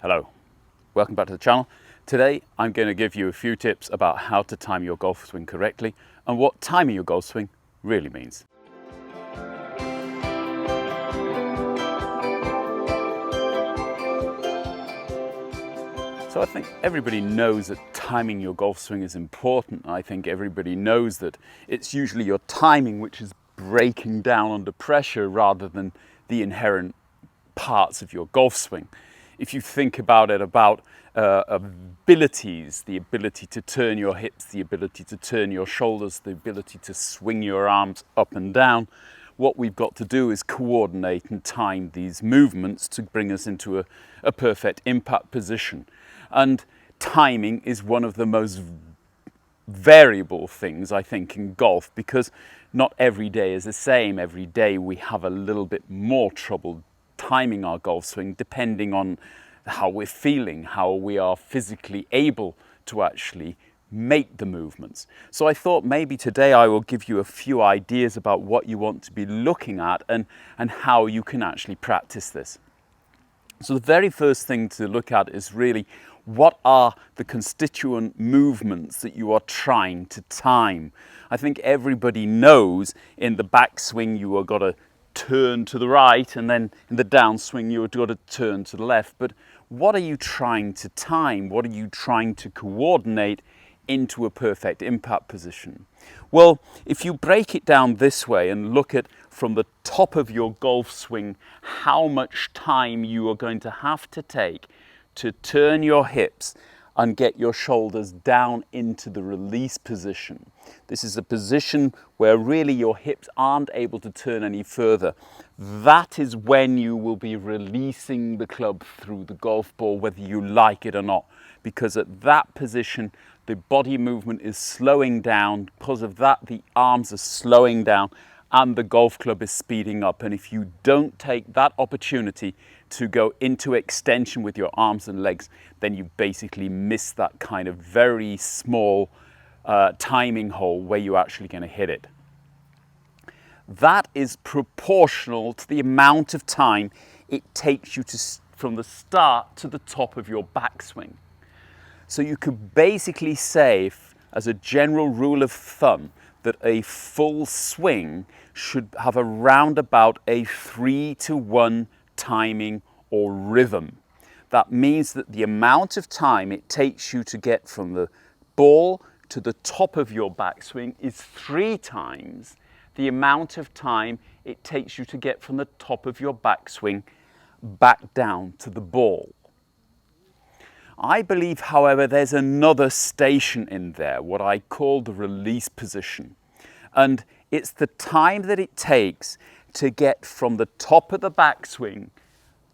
Hello, welcome back to the channel. Today I'm going to give you a few tips about how to time your golf swing correctly and what timing your golf swing really means. So I think everybody knows that timing your golf swing is important. I think everybody knows that it's usually your timing which is breaking down under pressure rather than the inherent parts of your golf swing. If you think about it, about abilities, the ability to turn your hips, the ability to turn your shoulders, the ability to swing your arms up and down, what we've got to do is coordinate and time these movements to bring us into a perfect impact position. And timing is one of the most variable things, I think, in golf, because not every day is the same. Every day we have a little bit more trouble timing our golf swing depending on how we're feeling, how we are physically able to actually make the movements. So I thought maybe today I will give you a few ideas about what you want to be looking at and how you can actually practice this. So the very first thing to look at is really what are the constituent movements that you are trying to time. I think everybody knows in the backswing you are got to turn to the right, and then in the downswing you've got to turn to the left. But what are you trying to time? What are you trying to coordinate into a perfect impact position? Well, if you break it down this way and look at from the top of your golf swing how much time you are going to have to take to turn your hips and get your shoulders down into the release position. This is a position where really your hips aren't able to turn any further. That is when you will be releasing the club through the golf ball, whether you like it or not, because at that position the body movement is slowing down. Because of that, the arms are slowing down and the golf club is speeding up. And if you don't take that opportunity to go into extension with your arms and legs, then you basically miss that kind of very small timing hole where you're actually going to hit it. That is proportional to the amount of time it takes you from the start to the top of your backswing. So you could basically say, as a general rule of thumb, that a full swing should have around about a 3-to-1 timing or rhythm. That means that the amount of time it takes you to get from the ball to the top of your backswing is 3 times the amount of time it takes you to get from the top of your backswing back down to the ball. I believe, however, there's another station in there, what I call the release position. And it's the time that it takes to get from the top of the backswing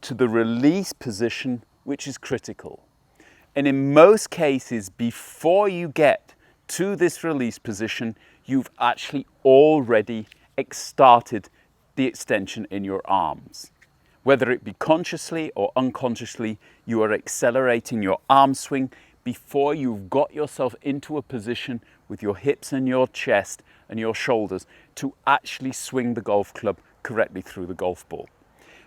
to the release position, which is critical. And in most cases, before you get to this release position, you've actually already started the extension in your arms. Whether it be consciously or unconsciously, you are accelerating your arm swing before you've got yourself into a position with your hips and your chest and your shoulders to actually swing the golf club correctly through the golf ball.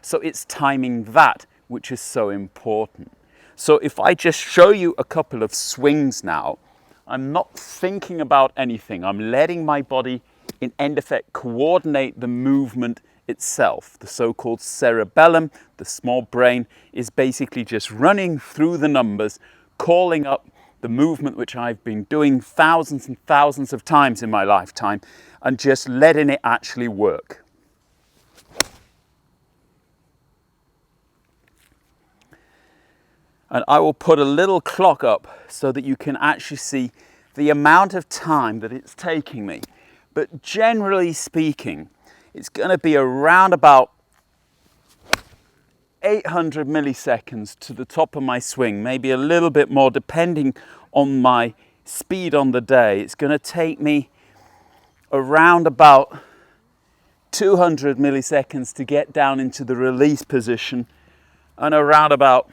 So it's timing that which is so important. So if I just show you a couple of swings now, I'm not thinking about anything. I'm letting my body, in end effect, coordinate the movement itself. The so-called cerebellum, the small brain, is basically just running through the numbers, calling up the movement which I've been doing thousands and thousands of times in my lifetime, and just letting it actually work. And I will put a little clock up so that you can actually see the amount of time that it's taking me. But generally speaking, it's going to be around about 800 milliseconds to the top of my swing, maybe a little bit more depending on my speed on the day. It's going to take me around about 200 milliseconds to get down into the release position, and around about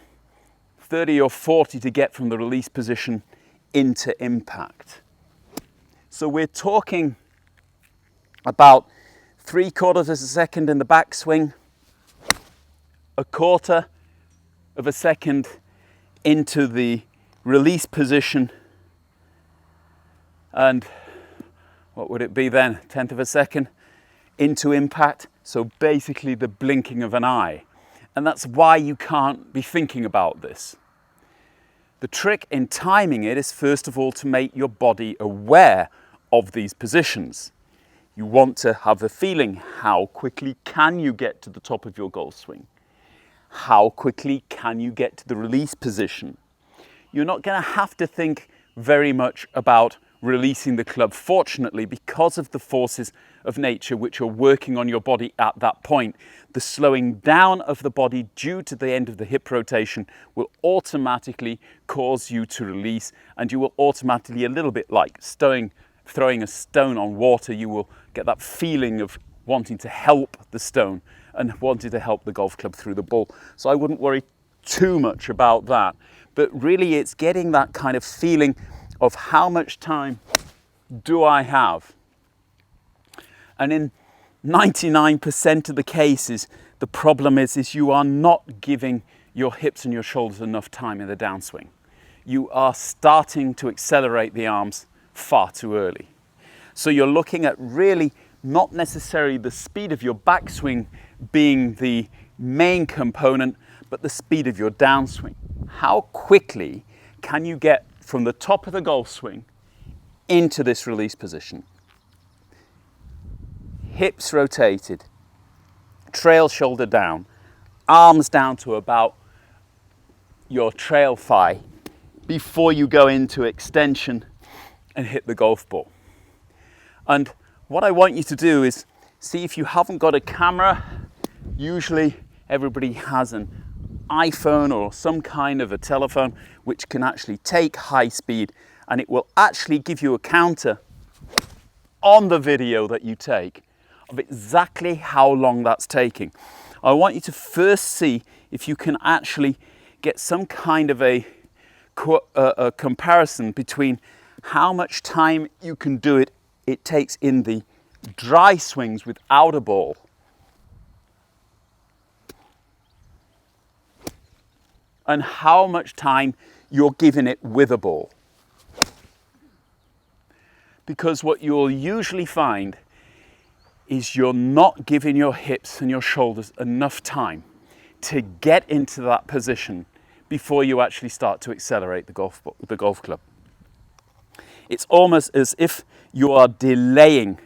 30 or 40 to get from the release position into impact. So we're talking about 3/4 of a second in the backswing, 1/4 of a second into the release position, and what would it be then, 1/10 of a second into impact. So basically the blinking of an eye. And that's why you can't be thinking about this. The trick in timing it is first of all to make your body aware of these positions. You want to have a feeling, how quickly can you get to the top of your golf swing? How quickly can you get to the release position? You're not going to have to think very much about releasing the club, fortunately, because of the forces of nature which are working on your body at that point. The slowing down of the body due to the end of the hip rotation will automatically cause you to release, and you will automatically, a little bit like throwing a stone on water, you will get that feeling of wanting to help the stone and wanting to help the golf club through the ball. So I wouldn't worry too much about that, but really it's getting that kind of feeling of how much time do I have. And in 99% of the cases, the problem is you are not giving your hips and your shoulders enough time in the downswing. You are starting to accelerate the arms far too early. So you're looking at really not necessarily the speed of your backswing being the main component, but the speed of your downswing. How quickly can you get from the top of the golf swing into this release position? Hips rotated, trail shoulder down, arms down to about your trail thigh before you go into extension and hit the golf ball. And what I want you to do is see, if you haven't got a camera, usually everybody has an iPhone or some kind of a telephone which can actually take high speed, and it will actually give you a counter on the video that you take of exactly how long that's taking. I want you to first see if you can actually get some kind of a comparison between how much time you can do it takes in the dry swings without a ball, and how much time you're giving it with a ball. Because what you'll usually find is you're not giving your hips and your shoulders enough time to get into that position before you actually start to accelerate the golf club. It's almost as if you are delaying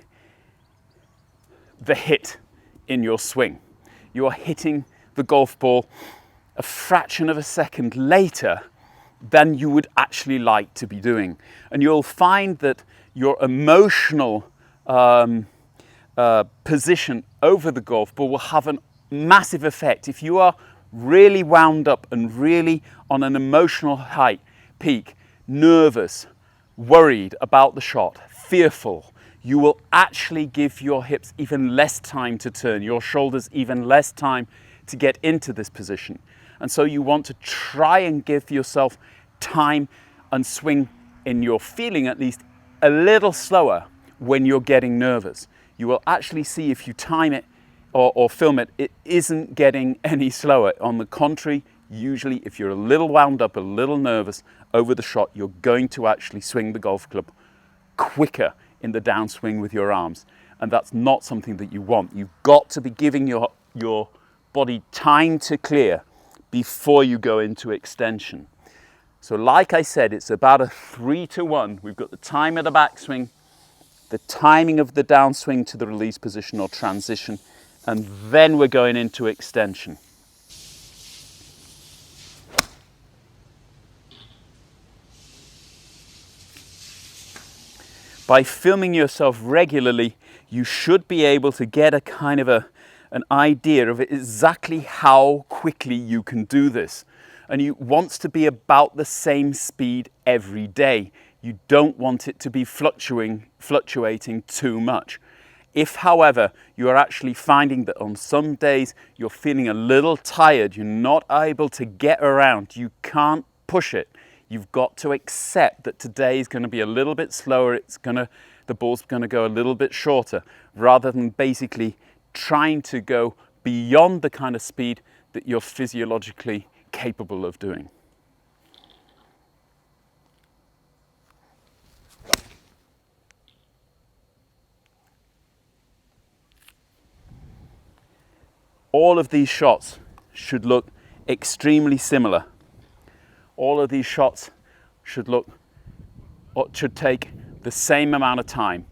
the hit in your swing. You are hitting the golf ball a fraction of a second later than you would actually like to be doing. And you'll find that your emotional position over the golf ball will have a massive effect. If you are really wound up and really on an emotional peak, nervous, worried about the shot, fearful, you will actually give your hips even less time to turn, your shoulders even less time to get into this position. And so you want to try and give yourself time and swing, in your feeling at least, a little slower when you're getting nervous. You will actually see, if you time it or film it, it isn't getting any slower. On the contrary, usually if you're a little wound up, a little nervous over the shot, you're going to actually swing the golf club quicker in the downswing with your arms. And that's not something that you want. You've got to be giving your body time to clear before you go into extension. So like I said, it's about a 3-to-1. We've got the time of the backswing, the timing of the downswing to the release position or transition, and then we're going into extension. By filming yourself regularly, you should be able to get a kind of an idea of exactly how quickly you can do this. And you want to be about the same speed every day. You don't want it to be fluctuating too much. If, however, you are actually finding that on some days you're feeling a little tired, you're not able to get around, you can't push it, you've got to accept that today is going to be a little bit slower, the ball's going to go a little bit shorter, rather than basically trying to go beyond the kind of speed that you're physiologically capable of doing. all of these shots should look extremely similar. All of these shots should take the same amount of time.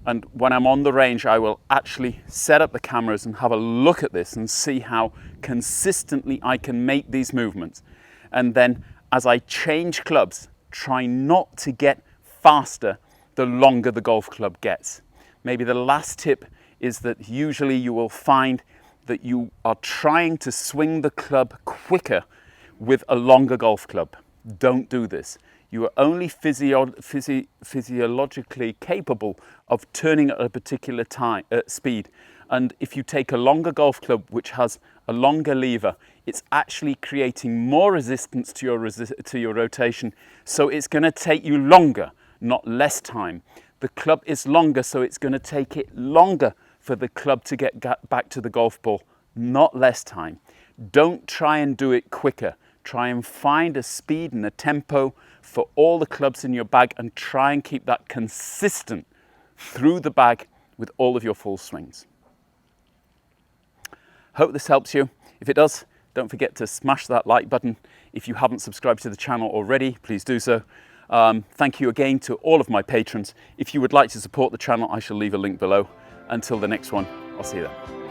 And when I'm on the range, I will actually set up the cameras and have a look at this and see how consistently I can make these movements. And then as I change clubs, try not to get faster the longer the golf club gets. Maybe the last tip is that usually you will find that you are trying to swing the club quicker with a longer golf club. Don't do this. You are only physiologically capable of turning at a particular speed. And if you take a longer golf club which has a longer lever, it's actually creating more resistance to your rotation. So it's going to take you longer, not less time. The club is longer, so it's going to take it longer for the club to get back to the golf ball, not less time. Don't try and do it quicker. Try and find a speed and a tempo for all the clubs in your bag and try and keep that consistent through the bag with all of your full swings. Hope this helps you. If it does, don't forget to smash that like button. If you haven't subscribed to the channel already, please do so. Thank you again to all of my patrons. If you would like to support the channel, I shall leave a link below. Until the next one, I'll see you then.